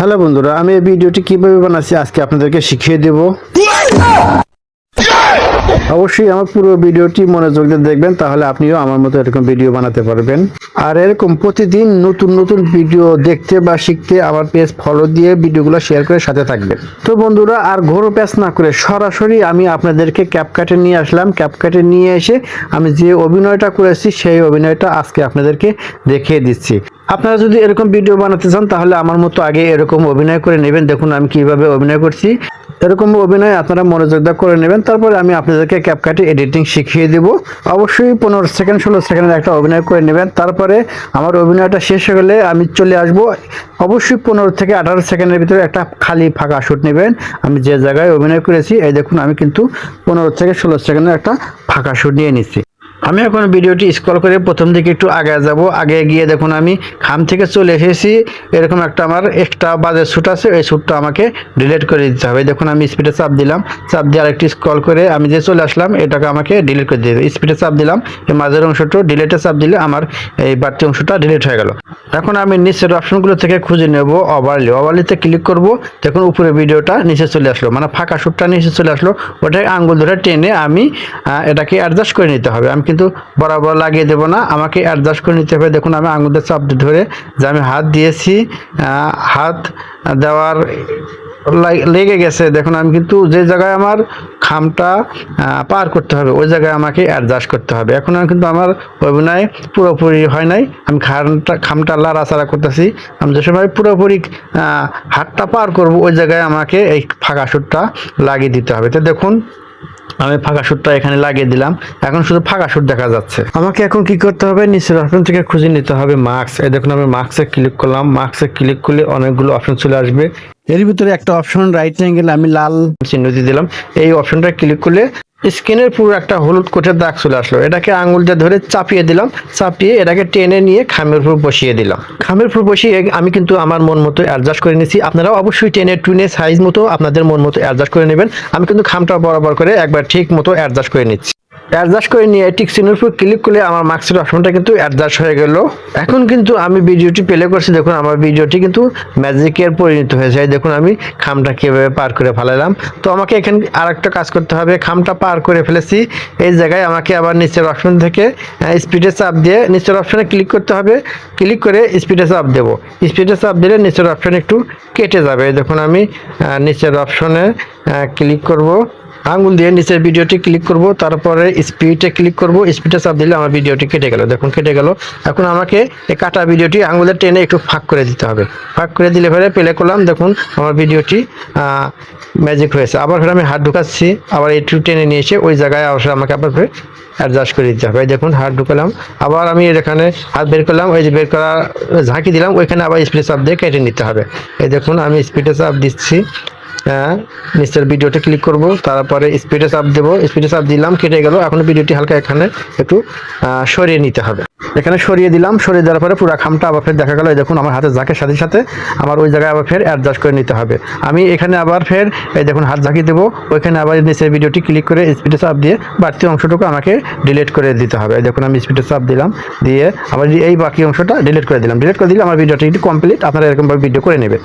Hello বন্ধুরা, আমি এই ভিডিওটি কিভাবে বানাচ্ছি আজকে আপনাদেরকে শিখিয়ে দেব। অবশ্যই আমার পুরো ভিডিওটি মনোযোগ দিয়ে দেখবেন, তাহলে আপনিও আমার মতো এরকম ভিডিও বানাতে পারবেন। আর এরকম প্রতিদিন নতুন নতুন ভিডিও দেখতে বা শিখতে আমার পেজ ফলো দিয়ে ভিডিওগুলো শেয়ার করে সাথে থাকবেন। তো বন্ধুরা, আর ঘোর প্যাচ না করে সরাসরি আমি আপনাদেরকে ক্যাপকাটে নিয়ে আসলাম। ক্যাপকাটে নিয়ে এসে আমি যে অভিনয়টা করেছি সেই অভিনয়টা আজকে আপনাদেরকে দেখিয়ে দিচ্ছি। আপনারা যদি এরকম ভিডিও বানাতে চান তাহলে আমার মতো আগে এরকম অভিনয় করে নেবেন। দেখুন আমি কিভাবে অভিনয় করছি, এরকম অভিনয় আপনারা মনোযোগ দিয়ে করে নেবেন। তারপরে আমি আপনাদেরকে ক্যাপকাটে এডিটিং শিখিয়ে দেব। অবশ্যই 15 সেকেন্ড 16 সেকেন্ডের একটা অভিনয় করে নেবেন। তারপরে আমার অভিনয়টা শেষ হয়ে গেলে আমি চলে আসব। অবশ্যই 15 থেকে 18 সেকেন্ডের ভিতরে একটা খালি ফাঁকা শুট নেবেন। আমি যে জায়গায় অভিনয় করেছি এই দেখুন, আমি কিন্তু 15 থেকে 16 সেকেন্ডের একটা ফাঁকা শুট নিয়ে নিচ্ছি। আমি এখন ভিডিওটি স্ক্রল করে প্রথম দিকে একটু আগে যাব। আগে গিয়ে দেখুন আমি খাম থেকে চলে এসেছি। এরকম একটা আমার এক্সট্রা বাজে শ্যুট আছে, এই শ্যুটটা আমাকে ডিলিট করে দিতে হবে। দেখুন আমি স্পিডে চাপ দিলাম, চাপ দিয়ে আরেকটি স্ক্রল করে আমি যে চলে আসলাম, এটাকে আমাকে ডিলিট করে দিতে হবে। স্পিডে চাপ দিলাম, এই মাঝের অংশটা ডিলিটে চাপ দিলে আমার এই বাড়তি অংশটা ডিলিট হয়ে গেল। এখন আমি নিচের অপশনগুলো থেকে খুঁজে নেব ওভারলিতে ক্লিক করব। দেখুন উপরে ভিডিওটা নিচে চলে আসলো, মানে ফাঁকা শ্যুটটা নিচে চলে আসলো। ওটাই আঙ্গুল ধরে টেনে আমি এটাকে অ্যাডজাস্ট করে নিতে হবে। আমি কিন্তু বরাবর লাগিয়ে দেবো না, আমাকে অ্যাডজাস্ট করে নিতে হবে। দেখুন আমি আঙুলের চাপ ধরে যে আমি হাত দিয়েছি, হাত দেওয়ার লেগে গেছে। দেখুন আমি কিন্তু যে জায়গায় আমার খামটা পার করতে হবে ওই জায়গায় আমাকে অ্যাডজাস্ট করতে হবে। এখন কিন্তু আমার অভিনয় পুরোপুরি হয় নাই, আমি খামটা লাড়াচাড়া করতেছি। আমি যে সময় পুরোপুরি হাতটা পার করব ওই জায়গায় আমাকে এই ফাঁকা শ্যুটটা লাগিয়ে দিতে হবে। তো দেখুন আমি ফাঁকা শ্যুটটা এখানে লাগিয়ে দিলাম। এখন শুধু ফাঁকা শ্যুট দেখা যাচ্ছে। আমাকে এখন কি করতে হবে, নিচের অপশন থেকে খুঁজে নিতে হবে মার্কস। এই দেখুন আমি মার্কসে ক্লিক করলাম। মার্কসে ক্লিক করলে অনেকগুলো অপশন চলে আসবে। এর ভিতরে একটা অপশন রাইট অ্যাঙ্গেল আমি লাল চিহ্ন দিয়ে দিলাম। এই অপশনটা ক্লিক করলে স্ক্রিনের পুরো একটা হলুদ কোটের দাগ চলে আসলো। এটাকে আঙুল দিয়ে ধরে চাপিয়ে দিলাম, চাপিয়ে এটাকে টেনে নিয়ে খামের উপর বসিয়ে দিলাম। খামের উপর বসিয়ে আমি কিন্তু আমার মন মতো অ্যাডজাস্ট করে নিয়েছি। আপনারাও অবশ্যই টেনে টুনে সাইজ মতো আপনাদের মন মতো অ্যাডজাস্ট করে নেবেন। আমি কিন্তু খামটা বরাবর করে একবার ঠিক মতো অ্যাডজাস্ট করে নিচ্ছি। অ্যাডজাস্ট করে নিয়ে টিক চিহ্নের উপর ক্লিক করলে আমার মার্কসের অপশনটা কিন্তু অ্যাডজাস্ট হয়ে গেল। এখন কিন্তু আমি ভিডিওটি প্লে করছি। দেখুন আমার ভিডিওটি কিন্তু ম্যাজিকের পরিণত হয়েছে। দেখুন আমি খামটা কীভাবে পার করে ফেলালাম। তো আমাকে এখানে আরেকটা কাজ করতে হবে। খামটা পার করে ফেলেছি, এই জায়গায় আমাকে আবার নিচের অপশন থেকে স্পিডে চাপ দিয়ে নিচের অপশনে ক্লিক করতে হবে। ক্লিক করে স্পিডে চাপ দেবো। স্পিডে চাপ দিলে নিচের অপশন একটু কেটে যাবে। দেখুন আমি নিচের অপশনে ক্লিক করব, আঙুল দিয়ে নিচের ভিডিওটি ক্লিক করব, তারপরে স্পিডে ক্লিক করব। স্পিডে চাপ দিলে আমার ভিডিওটি কেটে গেল। দেখুন কেটে গেল। এখন আমাকে এই কাটা ভিডিওটি আঙুলের টেনে একটু ফাঁক করে দিতে হবে। ফাঁক করে দিলে পরে প্লে করলাম, দেখুন আমার ভিডিওটি ম্যাজিক হয়েছে। আবার ফের আমি হাত ঢুকাচ্ছি, আবার একটু টেনে নিয়ে এসে ওই জায়গায় অবশ্যই আমাকে আবার ফের অ্যাডজাস্ট করে দিতে হবে। দেখুন হাত ঢুকালাম, আবার আমি এখানে হাত বের করলাম, ওই যে বের করা ঝাঁকি দিলাম, ওইখানে আবার স্পিডে চাপ দিয়ে কেটে নিতে হবে। এই দেখুন আমি স্পিডে চাপ দিচ্ছি, নিচের ভিডিওটা ক্লিক করব, তারপরে স্পিডে চাপ দেবো। স্পিডে চাপ দিলাম, কেটে গেল। এখন ভিডিওটি হালকা এখানে একটু সরিয়ে নিতে হবে। এখানে সরিয়ে দিলাম, সরিয়ে দেওয়ার পরে পুরো খামটা আবার ফের দেখা গেল। এই দেখুন আমার হাতের ঝাঁকের সাথে সাথে আমার ওই জায়গায় আবার ফের অ্যাডজাস্ট করে নিতে হবে। আমি এখানে আবার ফের এই দেখুন হাত ঝাঁকি দেবো, ওইখানে আবার নিচের ভিডিওটি ক্লিক করে স্পিডে চাপ দিয়ে বাড়তি অংশটুকু আমাকে ডিলিট করে দিতে হবে। এই দেখুন আমি স্পিডে চাপ দিলাম, দিয়ে আবার এই বাকি অংশটা ডিলিট করে দিলাম। ডিলিট করে দিলে আমার ভিডিওটি কমপ্লিট। আপনারা এরকমভাবে ভিডিও করে নেবেন।